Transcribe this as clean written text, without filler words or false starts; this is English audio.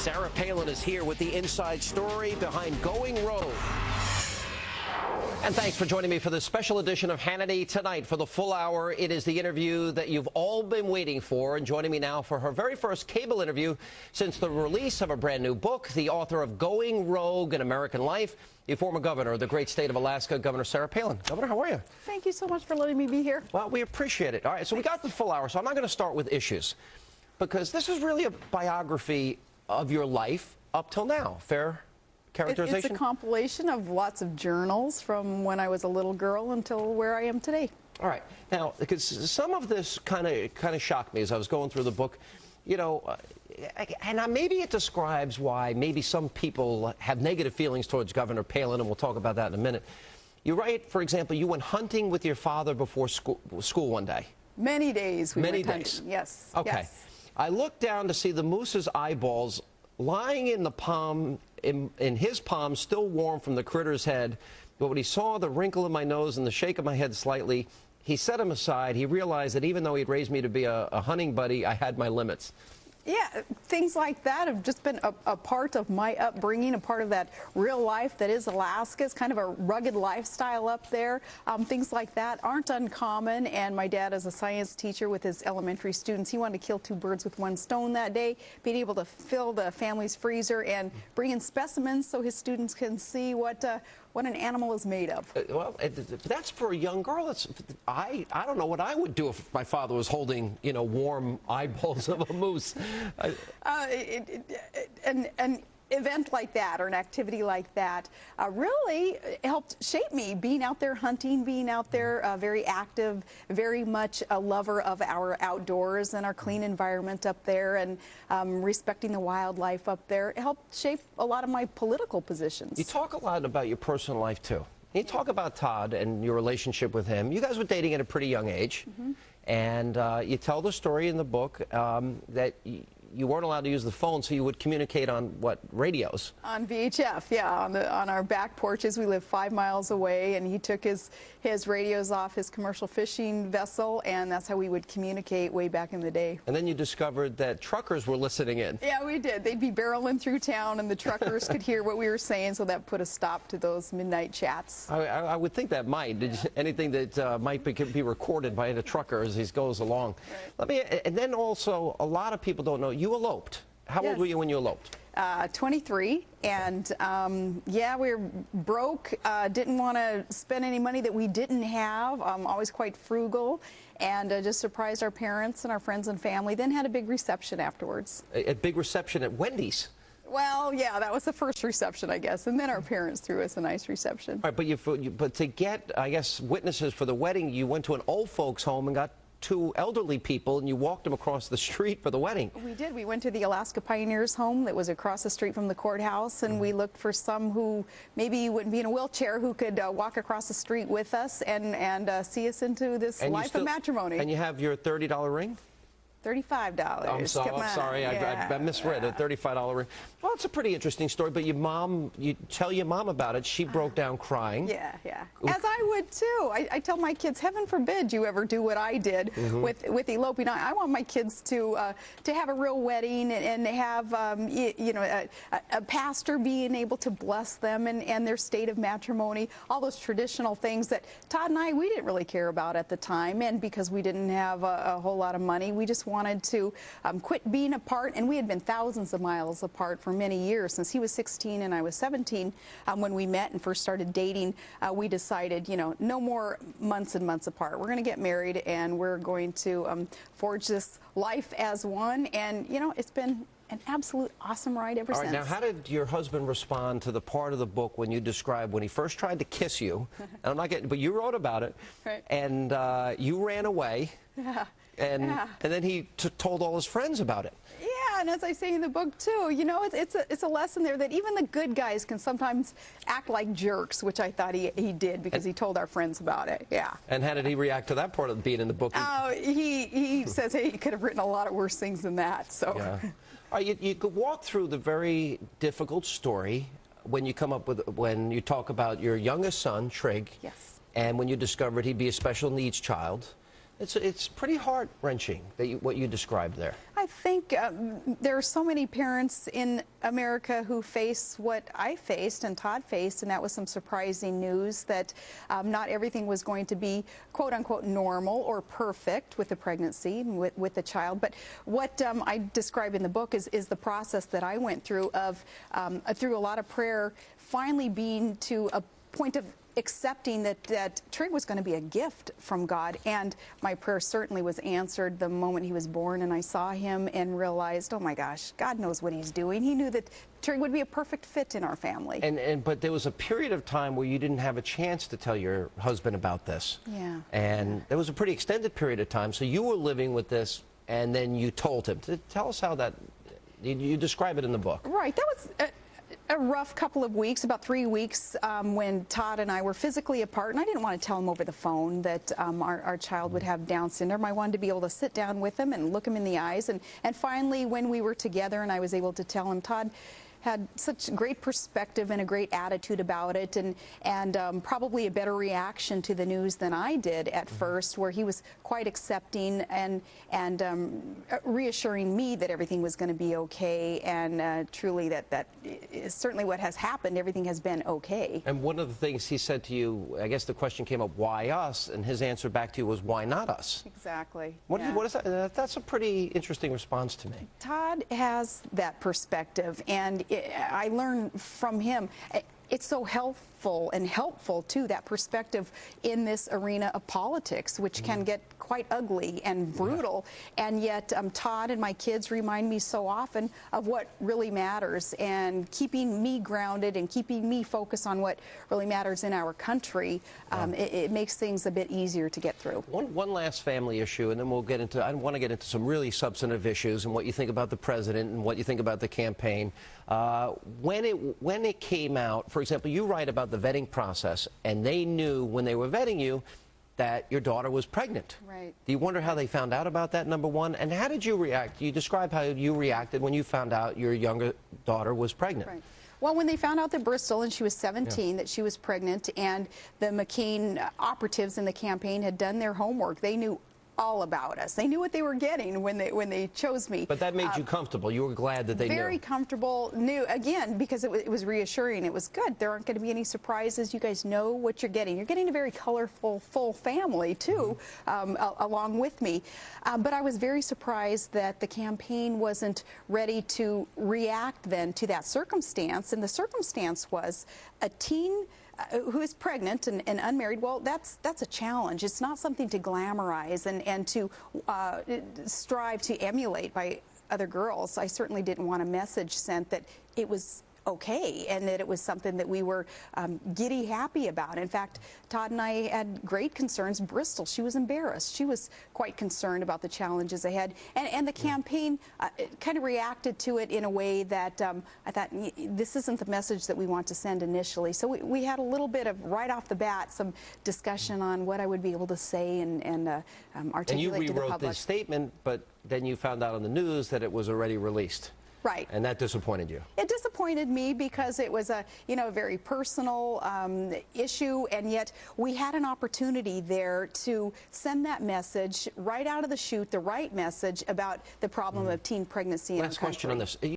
Sarah Palin is here with the inside story behind Going Rogue. And thanks for joining me for this special edition of Hannity tonight. For the full hour, it is the interview that you've all been waiting for. And joining me now for her very first cable interview since the release of a brand new book, the author of Going Rogue in American Life, the former governor of the great state of Alaska, Governor Sarah Palin. Governor, how are you? Thank you so much for letting me be here. Well, we appreciate it. All right, so we got the full hour, so I'm not going to start with issues, because this is really a biography of your life up till now. Fair characterization? It's a compilation of lots of journals from when I was a little girl until where I am today. All right. Now, because some of this kind of shocked me as I was going through the book, you know, and maybe it describes why maybe some people have negative feelings towards Governor Palin, and we'll talk about that in a minute. You write, for example, you went hunting with your father before school one day. Many days we went hunting. Many days? Yes. Okay. Yes. I looked down to see the moose's eyeballs lying in the palm, in his palm, still warm from the critter's head. But when he saw the wrinkle in my nose and the shake of my head slightly, he set him aside. He realized that even though he'd raised me to be a hunting buddy, I had my limits. Yeah, things like that have just been a part of my upbringing, a part of that real life that is Alaska. It's kind of a rugged lifestyle up there. Things like that aren't uncommon, and my dad is a science teacher with his elementary students. He wanted to kill two birds with one stone that day, being able to fill the family's freezer and bring in specimens so his students can see what an animal is made of. Well, that's for a young girl. I don't know what I would do if my father was holding, you know, warm eyeballs of a moose. An event like that or an activity like that really helped shape me. Being out there hunting, being out there very active, very much a lover of our outdoors and our clean environment up there, and respecting the wildlife up there. It helped shape a lot of my political positions. You talk a lot about your personal life, too. You talk about Todd and your relationship with him. You guys were dating at a pretty young age. And you tell the story in the book that you weren't allowed to use the phone, so you would communicate on what, radios? On VHF, yeah, on our back porches. We live 5 miles away, and he took his radios off his commercial fishing vessel, and that's how we would communicate way back in the day. And then you discovered that truckers were listening in. Yeah, we did. They'd be barreling through town, and the truckers could hear what we were saying, so that put a stop to those midnight chats. I would think that might. Anything that might be recorded by the trucker as he goes along. Right. And then also, a lot of people don't know, you eloped. How old were you when you eloped? 23, and yeah, we were broke, didn't want to spend any money that we didn't have, always quite frugal, and just surprised our parents and our friends and family, then had a big reception afterwards. A big reception at Wendy's? Well, yeah, that was the first reception, I guess, and then our parents threw us a nice reception. All right, but to get, I guess, witnesses for the wedding, you went to an old folks' home and got 2 elderly people, and you walked them across the street for the wedding. We did. We went to the Alaska Pioneers home that was across the street from the courthouse, and we looked for some who maybe wouldn't be in a wheelchair who could walk across the street with us and see us into this life of matrimony. And you have your $30 ring? $35. I'm sorry, I misread it. $35 ring. Well, it's a pretty interesting story. But you tell your mom about it. She broke down crying. Yeah. As I would too. I tell my kids, heaven forbid you ever do what I did with eloping. I want my kids to have a real wedding and have you know, a pastor being able to bless them and their state of matrimony. All those traditional things that Todd and we didn't really care about at the time, and because we didn't have a whole lot of money, we just wanted to quit being apart, and we had been thousands of miles apart for many years. Since he was 16 and I was 17 when we met and first started dating, we decided, you know, no more months and months apart. We're going to get married, and we're going to forge this life as one, and, you know, it's been an absolute awesome ride ever since. Now, how did your husband respond to the part of the book when you described when he first tried to kiss you? And I'm not getting, but you wrote about it, and you ran away. And then he told all his friends about it. Yeah, and as I say in the book too, you know, it's a lesson there that even the good guys can sometimes act like jerks, which I thought he did because he told our friends about it. Yeah. And how did he react to that part of being in the book? Oh, he says, hey, he could have written a lot of worse things than that. So. Yeah. All right, you could walk through the very difficult story when you come up with when you talk about your youngest son, Trig. Yes. And when you discovered he'd be a special needs child. It's pretty heart-wrenching that what you described there. I I think there are so many parents in America who face what I faced and Todd faced, and that was some surprising news that not everything was going to be quote-unquote normal or perfect with the pregnancy and with the child. But what I describe in the book is the process that I went through of through a lot of prayer, finally being to a point of accepting that Trig was going to be a gift from God. And my prayer certainly was answered the moment he was born, and I saw him and realized, oh my gosh, God knows what he's doing. He knew that Trig would be a perfect fit in our family. But there was a period of time where you didn't have a chance to tell your husband about this. Yeah. And there was a pretty extended period of time, so you were living with this, and then you told him. Tell us how that, you describe it in the book. Right, that was a rough couple of weeks, about 3 weeks, when Todd and I were physically apart, and I didn't want to tell him over the phone that our child would have Down syndrome. I wanted to be able to sit down with him and look him in the eyes, and finally when we were together and I was able to tell him, Todd had such great perspective and a great attitude about it, and probably a better reaction to the news than I did at first, where he was quite accepting and reassuring me that everything was going to be okay, and truly that is certainly what has happened. Everything has been okay. And one of the things he said to you, I guess the question came up, why us? And his answer back to you was, why not us? Exactly. What is that? That's a pretty interesting response to me. Todd has that perspective, and I learned from him. It's so helpful and helpful to that perspective in this arena of politics, which can get quite ugly and brutal. And yet Todd and my kids remind me so often of what really matters, and keeping me grounded and keeping me focused on what really matters in our country. It makes things a bit easier to get through. One last family issue, and then we'll get into, I want to get into some really substantive issues and what you think about the president and what you think about the campaign. When it came out, for example, you write about the vetting process, and they knew when they were vetting you that your daughter was pregnant. Right. Do you wonder how they found out about that, number one? And how did you react? You describe how you reacted when you found out your younger daughter was pregnant. Right. Well, when they found out that Bristol, and she was 17, that she was pregnant, and the McCain operatives in the campaign had done their homework, they knew all about us. They knew what they were getting when they chose me. But that made you comfortable. You were glad that they knew. Very comfortable. Knew, again, because it was reassuring. It was good. There aren't going to be any surprises. You guys know what you're getting. You're getting a very colorful, full family, too, along with me. But I was very surprised that the campaign wasn't ready to react then to that circumstance. And the circumstance was a teen who is pregnant and unmarried. Well, that's a challenge. It's not something to glamorize and to strive to emulate by other girls. I certainly didn't want a message sent that it was okay and that it was something that we were giddy happy about. In fact, Todd and I had great concerns. Bristol, she was embarrassed. She was quite concerned about the challenges ahead. And the campaign kind of reacted to it in a way that I thought, this isn't the message that we want to send initially. So we had a little bit of, right off the bat, some discussion on what I would be able to say and articulate to the public. And you rewrote this statement, but then you found out on the news that it was already released. Right. And that disappointed you. It disappointed me because it was a, a very personal issue, and yet we had an opportunity there to send that message right out of the chute, the right message about the problem of teen pregnancy in our country. Last question on this.